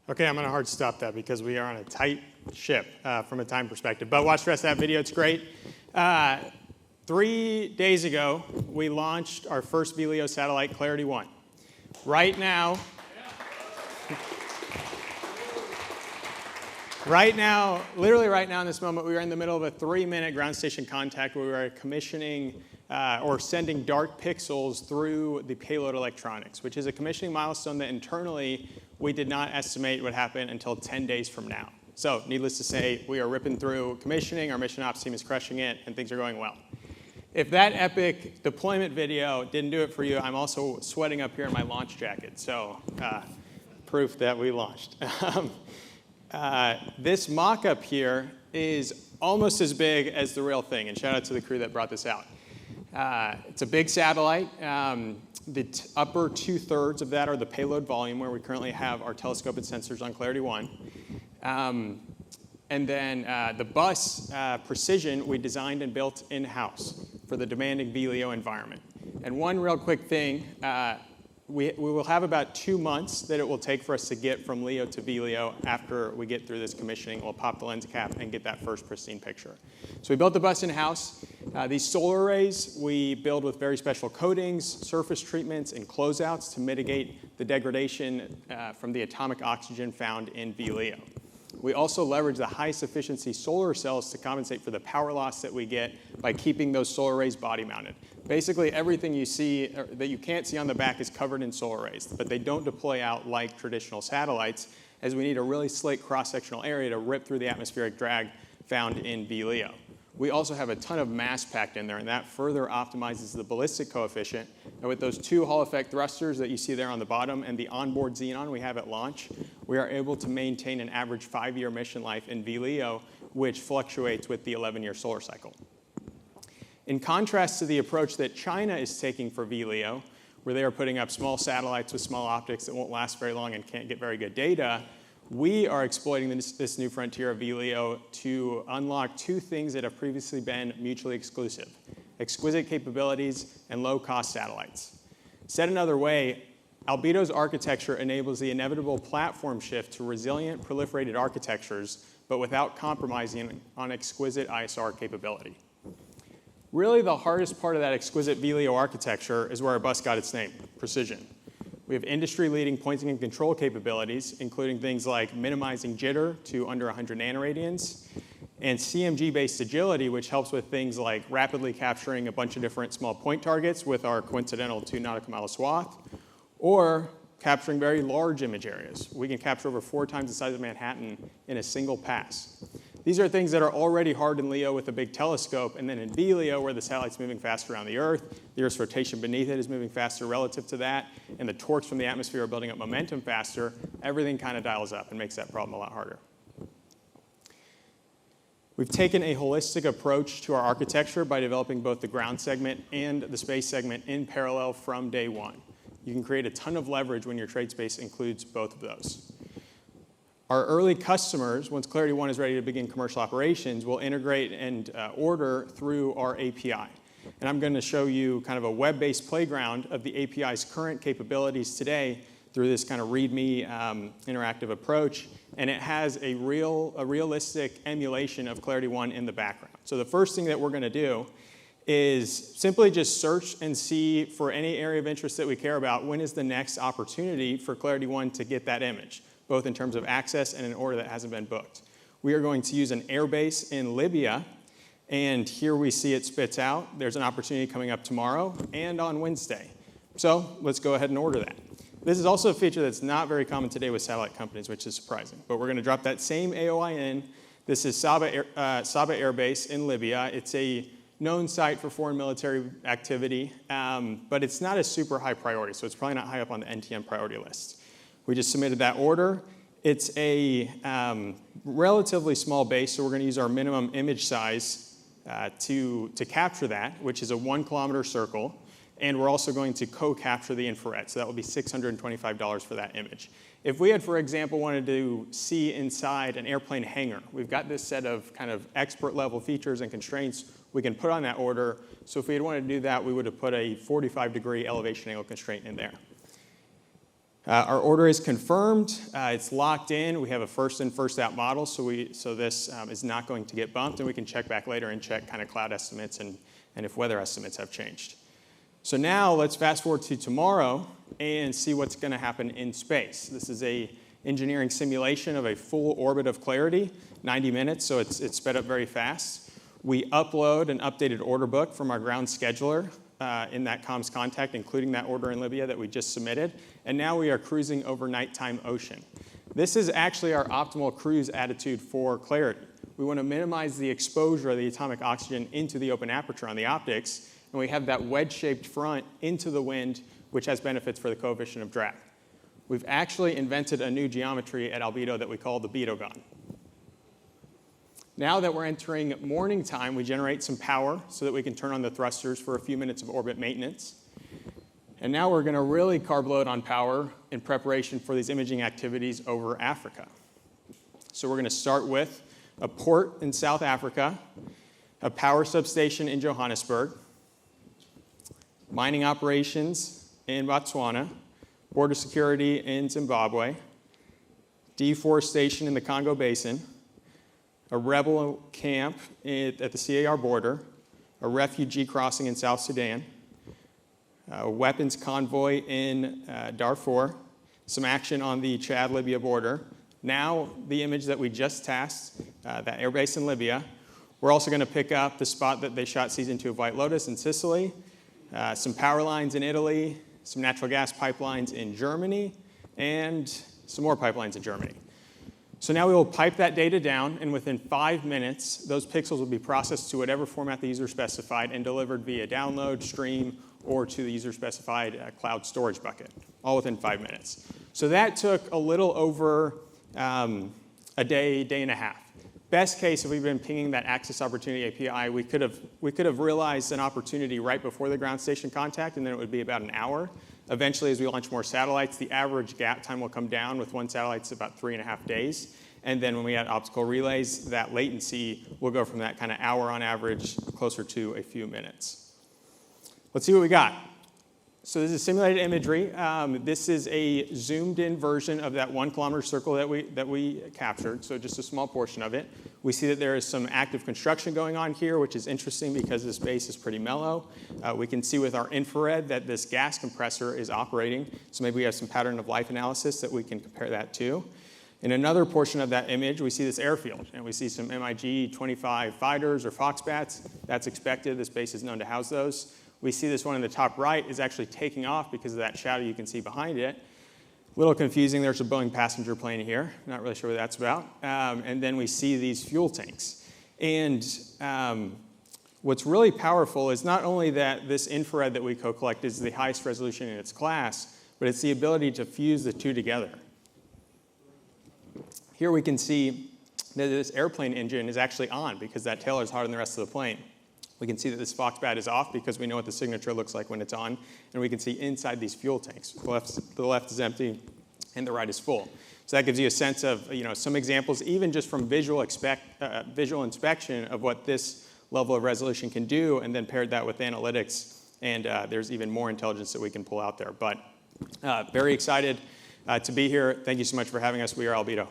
Okay, I'm going to hard stop that because we are on a tight ship from a time perspective. But watch the rest of that video. It's great. 3 days ago, we launched our first VLEO satellite, Clarity 1. Right now, literally right now in this moment, we are in the middle of a 3-minute ground station contact where we are commissioning or sending dark pixels through the payload electronics, which is a commissioning milestone that internally we did not estimate would happen until 10 days from now. So needless to say, we are ripping through commissioning, our mission ops team is crushing it, and things are going well. If that epic deployment video didn't do it for you, I'm also sweating up here in my launch jacket, so proof that we launched. This mock-up here is almost as big as the real thing, and shout out to the crew that brought this out. It's a big satellite. The upper 2/3 of that are the payload volume, where we currently have our telescope and sensors on Clarity 1. And then the bus precision we designed and built in-house for the demanding VLEO environment. And one real quick thing, we will have about 2 months that it will take for us to get from LEO to VLEO after we get through this commissioning. We'll pop the lens cap and get that first pristine picture. So we built the bus in-house. These solar arrays we build with very special coatings, surface treatments, and closeouts to mitigate the degradation from the atomic oxygen found in VLEO. We also leverage the highest efficiency solar cells to compensate for the power loss that we get by keeping those solar arrays body mounted. Basically, everything you see that you can't see on the back is covered in solar arrays, but they don't deploy out like traditional satellites, as we need a really slick cross-sectional area to rip through the atmospheric drag found in VLEO. We also have a ton of mass packed in there, and that further optimizes the ballistic coefficient. And with those 2 Hall effect thrusters that you see there on the bottom and the onboard xenon we have at launch, we are able to maintain an average 5-year mission life in VLEO, which fluctuates with the 11-year solar cycle. In contrast to the approach that China is taking for VLEO, where they are putting up small satellites with small optics that won't last very long and can't get very good data, we are exploiting this new frontier of VLEO to unlock 2 things that have previously been mutually exclusive: exquisite capabilities and low-cost satellites. Said another way, Albedo's architecture enables the inevitable platform shift to resilient, proliferated architectures, but without compromising on exquisite ISR capability. Really, the hardest part of that exquisite VLEO architecture is where our bus got its name: precision. We have industry-leading pointing and control capabilities, including things like minimizing jitter to under 100 nanoradians, and CMG-based agility, which helps with things like rapidly capturing a bunch of different small point targets with our coincidental 2 nautical mile swath, or capturing very large image areas. We can capture over 4 times the size of Manhattan in a single pass. These are things that are already hard in LEO with a big telescope, and then in VLEO, where the satellite's moving faster around the Earth, the Earth's rotation beneath it is moving faster relative to that, and the torques from the atmosphere are building up momentum faster, everything kind of dials up and makes that problem a lot harder. We've taken a holistic approach to our architecture by developing both the ground segment and the space segment in parallel from day one. You can create a ton of leverage when your trade space includes both of those. Our early customers, once Clarity 1 is ready to begin commercial operations, will integrate and order through our API. And I'm going to show you kind of a web-based playground of the API's current capabilities today through this kind of README interactive approach. And it has a realistic emulation of Clarity 1 in the background. So the first thing that we're going to do is simply just search and see for any area of interest that we care about, when is the next opportunity for Clarity 1 to get that image, both in terms of access and an order that hasn't been booked. We are going to use an airbase in Libya, and here we see it spits out. There's an opportunity coming up tomorrow and on Wednesday. So let's go ahead and order that. This is also a feature that's not very common today with satellite companies, which is surprising. But we're going to drop that same AOI in. This is Saba Air Base in Libya. It's a known site for foreign military activity, but it's not a super high priority, so it's probably not high up on the NTM priority list. We just submitted that order. It's a relatively small base, so we're going to use our minimum image size to capture that, which is a 1 kilometer circle. And we're also going to co-capture the infrared, so that will be $625 for that image. If we had, for example, wanted to see inside an airplane hangar, we've got this set of kind of expert level features and constraints we can put on that order. So if we had wanted to do that, we would have put a 45-degree elevation angle constraint in there. Our order is confirmed. It's locked in. We have a first in, first out model, so this is not going to get bumped, and we can check back later and check kind of cloud estimates and if weather estimates have changed. So now let's fast forward to tomorrow and see what's going to happen in space. This is a engineering simulation of a full orbit of clarity, 90 minutes, so it's sped up very fast. We upload an updated order book from our ground scheduler in that comms contact, including that order in Libya that we just submitted. And now we are cruising over nighttime ocean. This is actually our optimal cruise attitude for clarity. We want to minimize the exposure of the atomic oxygen into the open aperture on the optics, and we have that wedge-shaped front into the wind, which has benefits for the coefficient of drag. We've actually invented a new geometry at Albedo that we call the Beto gun. Now that we're entering morning time, we generate some power so that we can turn on the thrusters for a few minutes of orbit maintenance. And now we're going to really carb load on power in preparation for these imaging activities over Africa. So we're going to start with a port in South Africa, a power substation in Johannesburg, mining operations in Botswana, border security in Zimbabwe, deforestation in the Congo Basin, a rebel camp at the CAR border, a refugee crossing in South Sudan, a weapons convoy in Darfur, some action on the Chad-Libya border. Now, the image that we just tasked, that airbase in Libya, we're also going to pick up the spot that they shot season 2 of White Lotus in Sicily, some power lines in Italy, some natural gas pipelines in Germany, and some more pipelines in Germany. So now we will pipe that data down, and within 5 minutes, those pixels will be processed to whatever format the user specified and delivered via download, stream, or to the user-specified cloud storage bucket, all within 5 minutes. So that took a little over a day, day and a half. Best case, if we've been pinging that access opportunity API, we could have realized an opportunity right before the ground station contact, and then it would be about an hour. Eventually, as we launch more satellites, the average gap time will come down. With one satellite, it's about 3.5 days. And then when we add optical relays, that latency will go from that kind of hour on average closer to a few minutes. Let's see what we got. So this is simulated imagery. This is a zoomed-in version of that 1 kilometer circle that we captured, so just a small portion of it. We see that there is some active construction going on here, which is interesting because this base is pretty mellow. We can see with our infrared that this gas compressor is operating, so maybe we have some pattern of life analysis that we can compare that to. In another portion of that image, we see this airfield, and we see some MiG-25 fighters or Foxbats. That's expected. This base is known to house those. We see this one in the top right is actually taking off because of that shadow you can see behind it. A little confusing. There's a Boeing passenger plane here. Not really sure what that's about. And then we see these fuel tanks. And what's really powerful is not only that this infrared that we co-collect is the highest resolution in its class, but it's the ability to fuse the two together. Here we can see that this airplane engine is actually on because that tail is hotter than the rest of the plane. We can see that this Foxbat is off because we know what the signature looks like when it's on, and we can see inside these fuel tanks. The left is empty, and the right is full. So that gives you a sense of some examples, even just from visual inspection of what this level of resolution can do, and then paired that with analytics, and there's even more intelligence that we can pull out there. But very excited to be here. Thank you so much for having us. We are Albedo.